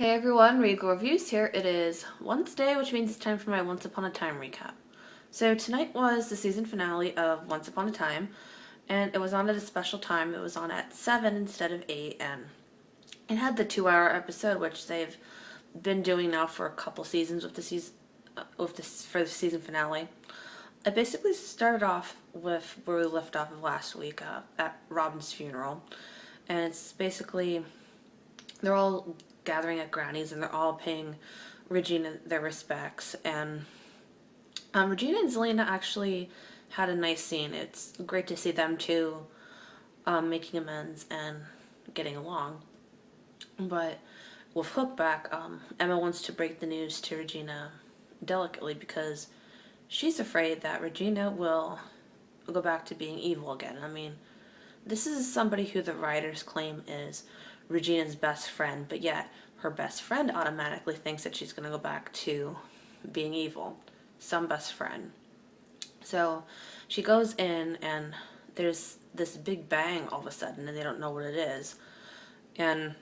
Hey everyone, Regal Reviews here. It is Wednesday, which means it's time for my Once Upon a Time recap. So tonight was the season finale of Once Upon a Time, and it was on at a special time. It was on at 7 instead of 8, and it had the 2-hour episode, which they've been doing now for a couple seasons with the season, for the season finale. It basically started off with where we left off of last week at Robin's funeral, and it's basically they're all gathering at Granny's and they're all paying Regina their respects. And Regina and Zelina actually had a nice scene. It's great to see them two making amends and getting along. But with Hook back, Emma wants to break the news to Regina delicately because she's afraid that Regina will go back to being evil again. I mean, this is somebody who the writers claim is Regina's best friend, but yet her best friend automatically thinks that she's going to go back to being evil. Some best friend. So she goes in and there's this big bang all of a sudden and they don't know what it is. And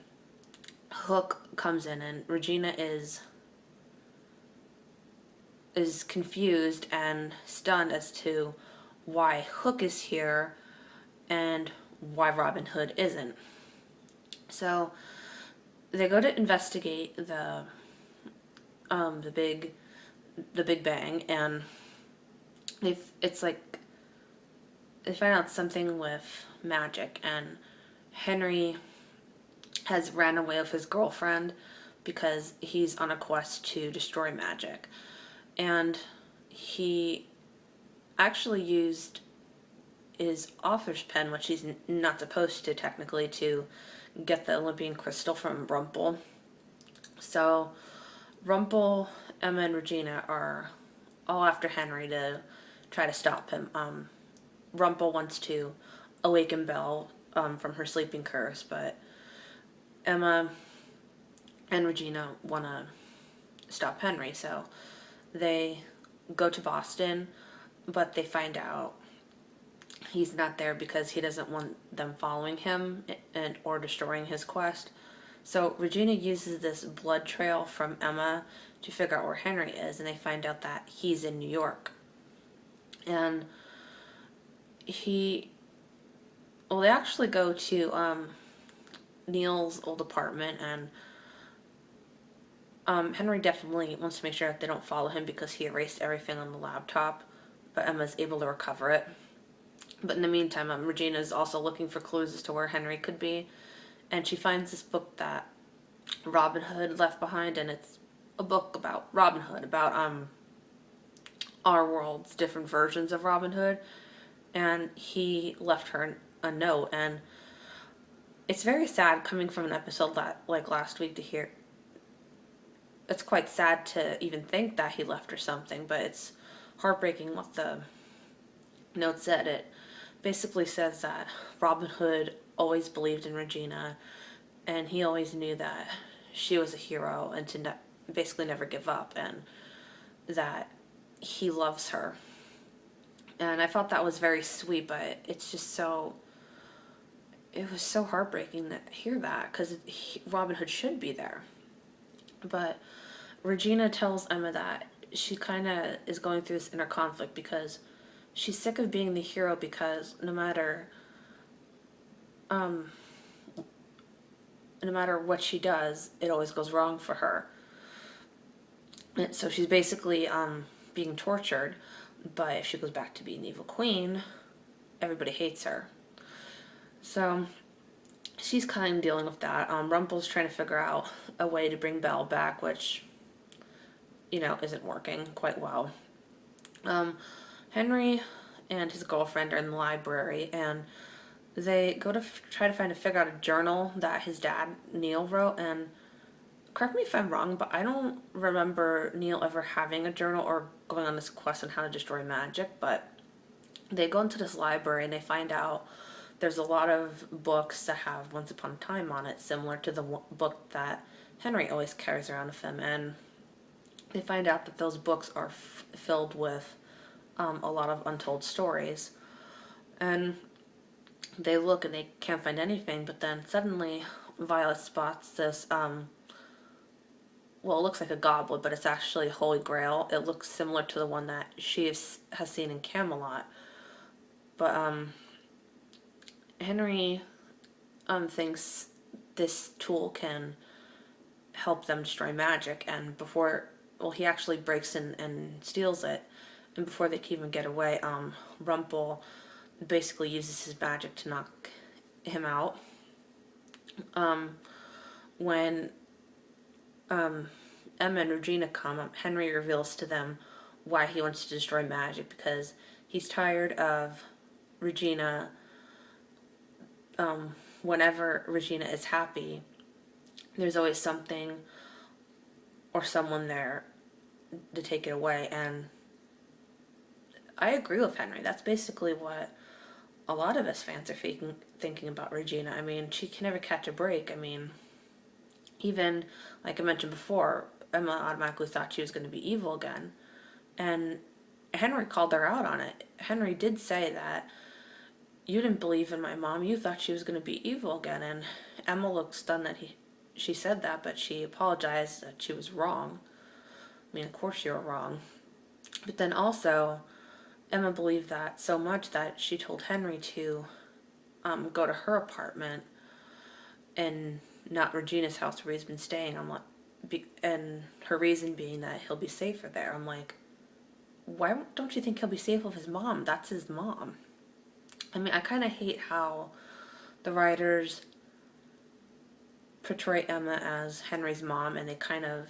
Hook comes in and Regina is confused and stunned as to why Hook is here and why Robin Hood isn't. So they go to investigate the big bang, and it's like they find out something with magic, and Henry has ran away with his girlfriend because he's on a quest to destroy magic, and he actually used his author's pen, which he's not supposed to technically, to get the Olympian crystal from Rumpel. So Rumpel, Emma, and Regina are all after Henry to try to stop him. Rumpel wants to awaken Belle from her sleeping curse, but Emma and Regina want to stop Henry. So they go to Boston, but they find out he's not there because he doesn't want them following him and or destroying his quest. So Regina uses this blood trail from Emma to figure out where Henry is, and they find out that he's in New York. And they actually go to Neil's old apartment, and Henry definitely wants to make sure that they don't follow him because he erased everything on the laptop, but Emma's able to recover it. But in the meantime, Regina is also looking for clues as to where Henry could be, and she finds this book that Robin Hood left behind, and it's a book about Robin Hood, about our world's different versions of Robin Hood, and he left her a note, and it's very sad coming from an episode that like last week to hear. It's quite sad to even think that he left her something, but it's heartbreaking what the note said. It basically says that Robin Hood always believed in Regina, and he always knew that she was a hero and to basically never give up, and that he loves her. And I felt that was very sweet, but it's just so, it was so heartbreaking to hear that because Robin Hood should be there. But Regina tells Emma that she kind of is going through this inner conflict because she's sick of being the hero because no matter what she does, it always goes wrong for her. And so she's basically being tortured, but if she goes back to being the evil queen, everybody hates her. So she's kind of dealing with that. Rumpel's trying to figure out a way to bring Belle back, which, isn't working quite well. Henry and his girlfriend are in the library, and they go to try to figure out a journal that his dad, Neil, wrote. And correct me if I'm wrong, but I don't remember Neil ever having a journal or going on this quest on how to destroy magic. But they go into this library and they find out there's a lot of books that have Once Upon a Time on it, similar to the book that Henry always carries around with him. And they find out that those books are filled with a lot of untold stories. And they look and they can't find anything, but then suddenly Violet spots this well, it looks like a goblet, but it's actually Holy Grail. It looks similar to the one that has seen in Camelot. But Henry thinks this tool can help them destroy magic, and he actually breaks in and steals it, and before they can even get away, Rumpel basically uses his magic to knock him out. When Emma and Regina come up, Henry reveals to them why he wants to destroy magic, because he's tired of Regina. Whenever Regina is happy, there's always something or someone there to take it away. And I agree with Henry. That's basically what a lot of us fans are thinking about Regina. I mean, she can never catch a break. I mean, even like I mentioned before, Emma automatically thought she was going to be evil again. And Henry called her out on it. Henry did say that, you didn't believe in my mom. You thought she was going to be evil again. And Emma looked stunned that she said that, but she apologized that she was wrong. I mean, of course you were wrong. But then also, Emma believed that so much that she told Henry to go to her apartment and not Regina's house where he's been staying. And her reason being that he'll be safer there. I'm like, why don't you think he'll be safe with his mom? That's his mom. I mean, I kind of hate how the writers portray Emma as Henry's mom, and they kind of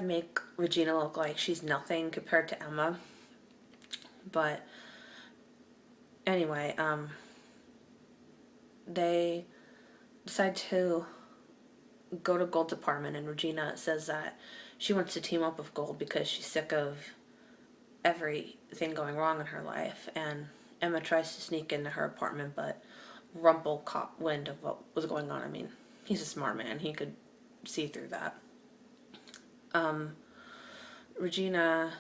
make Regina look like she's nothing compared to Emma. But anyway, they decide to go to Gold's apartment, and Regina says that she wants to team up with Gold because she's sick of everything going wrong in her life. And Emma tries to sneak into her apartment, but Rumpel caught wind of what was going on. I mean, he's a smart man. He could see through that. Regina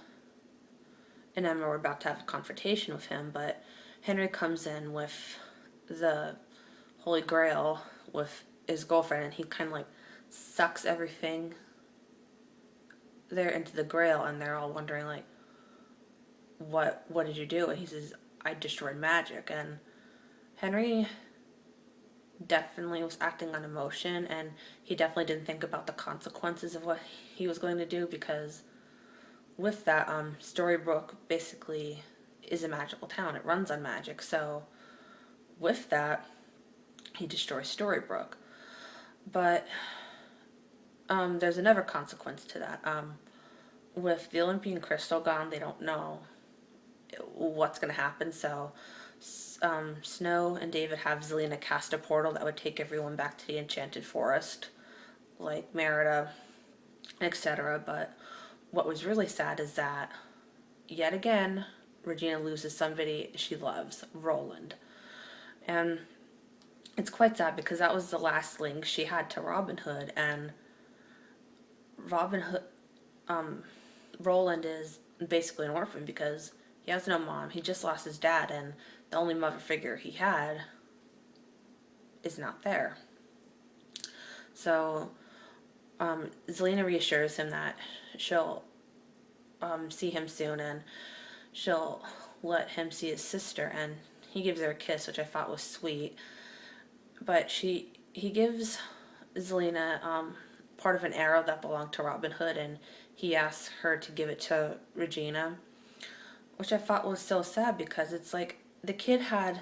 and Emma were about to have a confrontation with him, but Henry comes in with the Holy Grail with his girlfriend, and he kind of like sucks everything there into the Grail, and they're all wondering like, what did you do? And he says, I destroyed magic. And Henry definitely was acting on emotion, and he definitely didn't think about the consequences of what he was going to do, because with that, Storybrooke basically is a magical town. It runs on magic. So with that, he destroys Storybrooke. But there's another consequence to that. With the Olympian crystal gone, they don't know what's going to happen. So Snow and David have Zelena cast a portal that would take everyone back to the Enchanted Forest, like Merida, etc. But what was really sad is that, yet again, Regina loses somebody she loves, Roland. And it's quite sad because that was the last link she had to Robin Hood, and Roland is basically an orphan because he has no mom. He just lost his dad, and the only mother figure he had is not there. So Zelena reassures him that she'll see him soon, and she'll let him see his sister, and he gives her a kiss, which I thought was sweet. But he gives Zelena part of an arrow that belonged to Robin Hood, and he asks her to give it to Regina, which I thought was so sad because it's like the kid had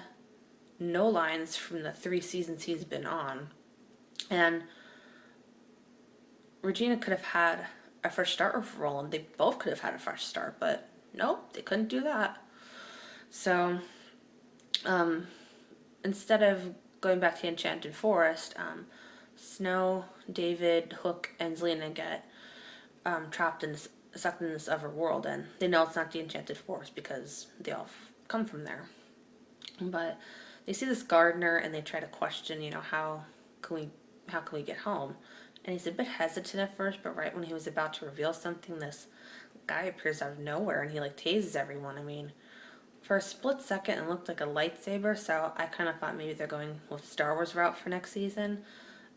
no lines from the 3 seasons he's been on, and Regina could have had a fresh start with Roland. They both could have had a fresh start, but nope, they couldn't do that. So instead of going back to the Enchanted Forest, Snow, David, Hook, and Zelena get sucked in this other world, and they know it's not the Enchanted Forest because they all come from there. But they see this gardener, and they try to question, how can we get home? And he's a bit hesitant at first, but right when he was about to reveal something, this guy appears out of nowhere, and he tases everyone. I mean, for a split second, it looked like a lightsaber, so I kind of thought maybe they're going with Star Wars route for next season.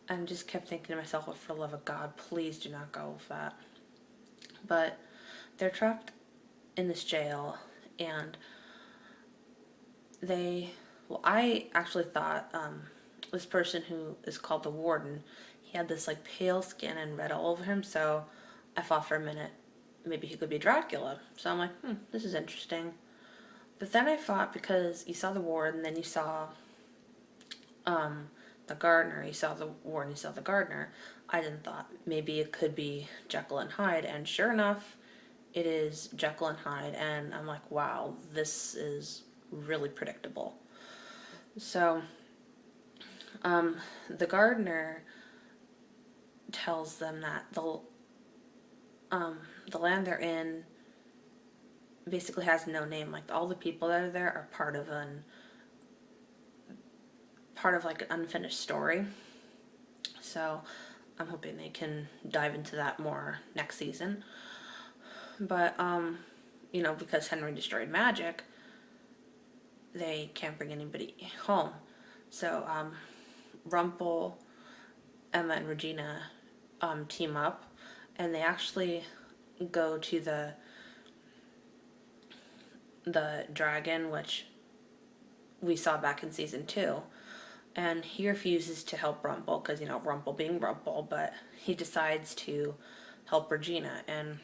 and just kept thinking to myself, for the love of God, please do not go with that. But they're trapped in this jail, and I actually thought this person who is called the warden, he had this like pale skin and red all over him, so I thought for a minute maybe he could be Dracula. So I'm like, this is interesting. But then I thought, because you saw the warden, then you saw the gardener, you saw the warden, you saw the gardener, I then thought maybe it could be Jekyll and Hyde, and sure enough, it is Jekyll and Hyde, and I'm like, wow, this is really predictable. So, the gardener tells them that the land they're in basically has no name. Like, all the people that are there are part of like an unfinished story. So I'm hoping they can dive into that more next season. But because Henry destroyed magic, they can't bring anybody home. So Rumpel, Emma, and Regina team up, and they actually go to the dragon, which we saw back in season 2, and he refuses to help Rumpel because, Rumpel being Rumpel, but he decides to help Regina, and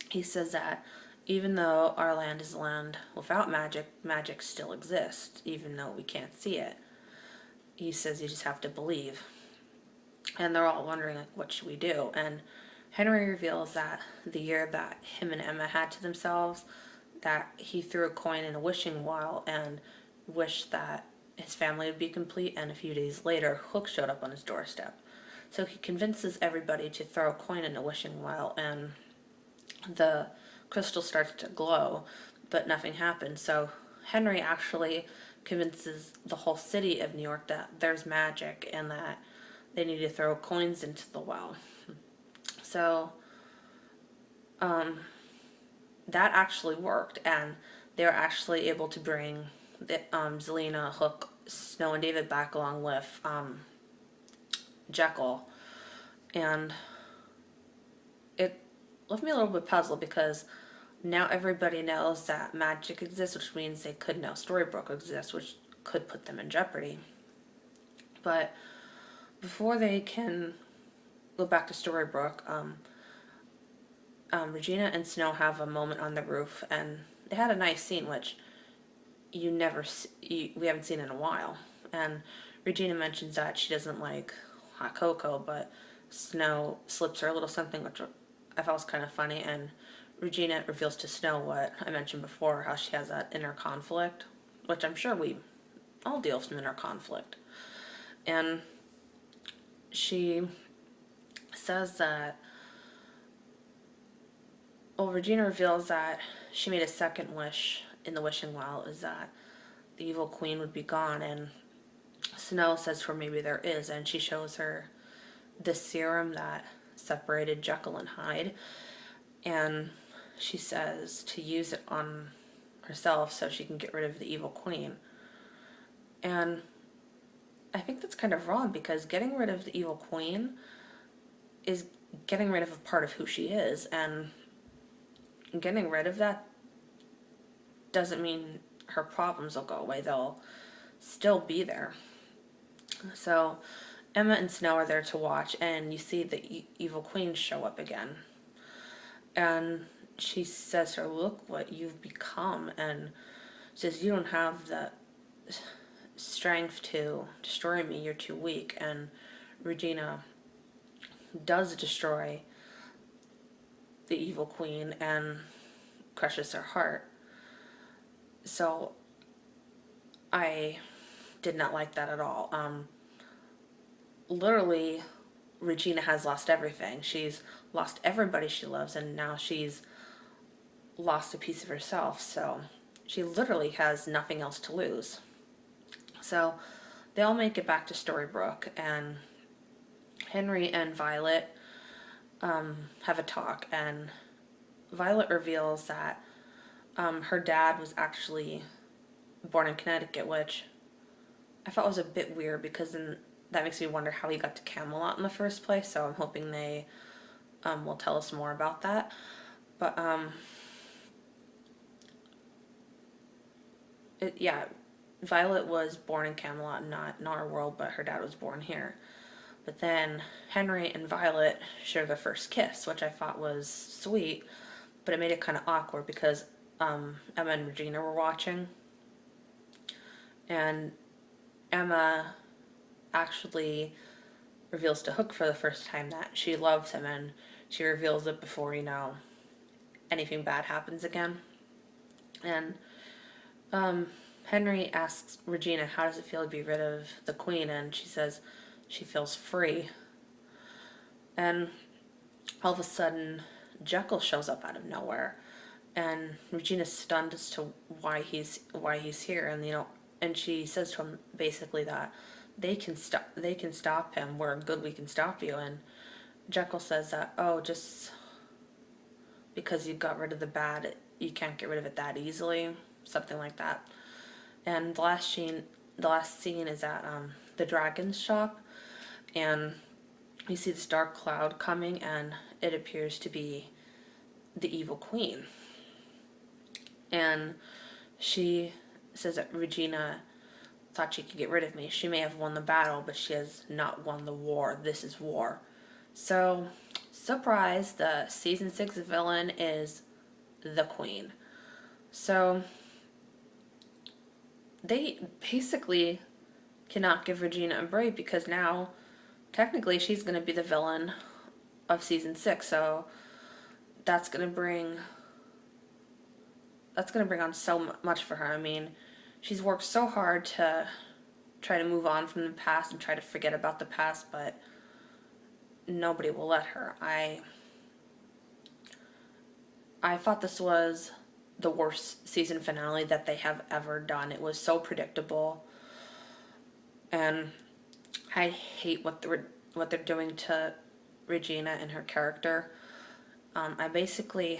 he says that even though our land is a land without magic, magic still exists, even though we can't see it. He says you just have to believe. And they're all wondering, like, what should we do? And Henry reveals that the year that him and Emma had to themselves, that he threw a coin in a wishing well and wished that his family would be complete, and a few days later, Hook showed up on his doorstep. So he convinces everybody to throw a coin in a wishing well, and the crystal starts to glow, but nothing happens. So Henry actually convinces the whole city of New York that there's magic and that they need to throw coins into the well. So that actually worked, and they were actually able to bring Zelena, Hook, Snow, and David back along with Jekyll. And it left me a little bit puzzled, because now everybody knows that magic exists, which means they could know Storybrooke exists, which could put them in jeopardy. But before they can go back to Storybrooke, Regina and Snow have a moment on the roof, and they had a nice scene, which we haven't seen in a while. And Regina mentions that she doesn't like hot cocoa, but Snow slips her a little something, which I thought was kind of funny. And Regina reveals to Snow what I mentioned before, how she has that inner conflict, which I'm sure we all deal with some inner conflict. And she says that, Regina reveals that she made a second wish in the wishing well, is that the evil queen would be gone, and Snow says to her maybe there is, and she shows her the serum that separated Jekyll and Hyde, and she says to use it on herself so she can get rid of the evil queen. And I think that's kind of wrong, because getting rid of the evil queen is getting rid of a part of who she is, and getting rid of that doesn't mean her problems will go away. They'll still be there. So Emma and Snow are there to watch, and you see the evil queen show up again. And she says to her, look what you've become, and says, you don't have the strength to destroy me, you're too weak. And Regina does destroy the evil queen and crushes her heart. So I did not like that at all. Literally, Regina has lost everything. She's lost everybody she loves, and now she's lost a piece of herself. So she literally has nothing else to lose. So they all make it back to Storybrooke, and Henry and Violet have a talk, and Violet reveals that her dad was actually born in Connecticut, which I thought was a bit weird, because in that makes me wonder how he got to Camelot in the first place. So I'm hoping they will tell us more about that. But yeah, Violet was born in Camelot, not in our world, but her dad was born here. But then Henry and Violet share their first kiss, which I thought was sweet, but it made it kind of awkward because Emma and Regina were watching, and Emma actually reveals to Hook for the first time that she loves him, and she reveals it before, anything bad happens again. And Henry asks Regina, how does it feel to be rid of the Queen? And she says she feels free. And all of a sudden, Jekyll shows up out of nowhere, and Regina's stunned as to why he's here. And and she says to him basically that they can stop him. We're good. We can stop you. And Jekyll says that, oh, just because you got rid of the bad, you can't get rid of it that easily. Something like that. And the last scene is at the dragon's shop, and you see this dark cloud coming, and it appears to be the evil queen. And she says that Regina thought she could get rid of me. She may have won the battle, but she has not won the war. This is war. So, surprise, the season 6 villain is the queen. So, they basically cannot give Regina a break because now, technically, she's going to be the villain of season 6. So, that's going to bring on so much for her. I mean, she's worked so hard to try to move on from the past and try to forget about the past, but nobody will let her. I thought this was the worst season finale that they have ever done. It was so predictable, and I hate what they're doing to Regina and her character. I basically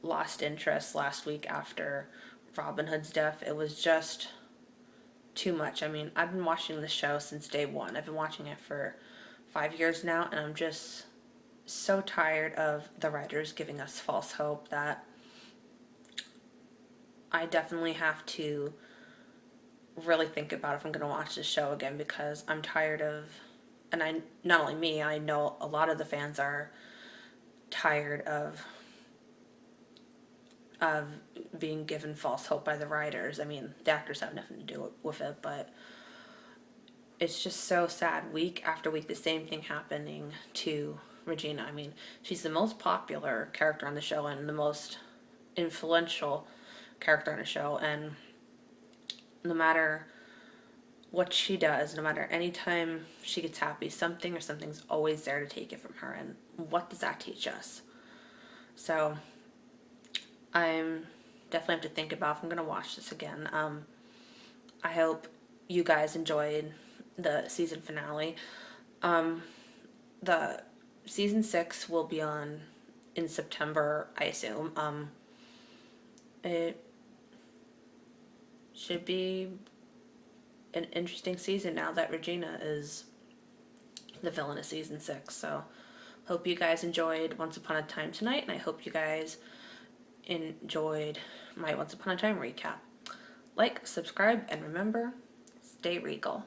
lost interest last week after Robin Hood's death. It was just too much. I mean, I've been watching the show since day one. I've been watching it for 5 years now, and I'm just so tired of the writers giving us false hope that I definitely have to really think about if I'm going to watch this show again, because I'm tired of, and not only me, I know a lot of the fans are tired of being given false hope by the writers. I mean, the actors have nothing to do with it, but it's just so sad. Week after week, the same thing happening to Regina. I mean, she's the most popular character on the show and the most influential character on the show, and no matter what she does, no matter any time she gets happy, something's always there to take it from her. And what does that teach us? So I'm definitely have to think about if I'm going to watch this again. I hope you guys enjoyed the season finale. The season 6 will be on in September, I assume. It should be an interesting season now that Regina is the villain of season 6. So hope you guys enjoyed Once Upon a Time tonight, and I hope you guys enjoyed my Once Upon a Time recap. Like, subscribe, and remember, stay regal.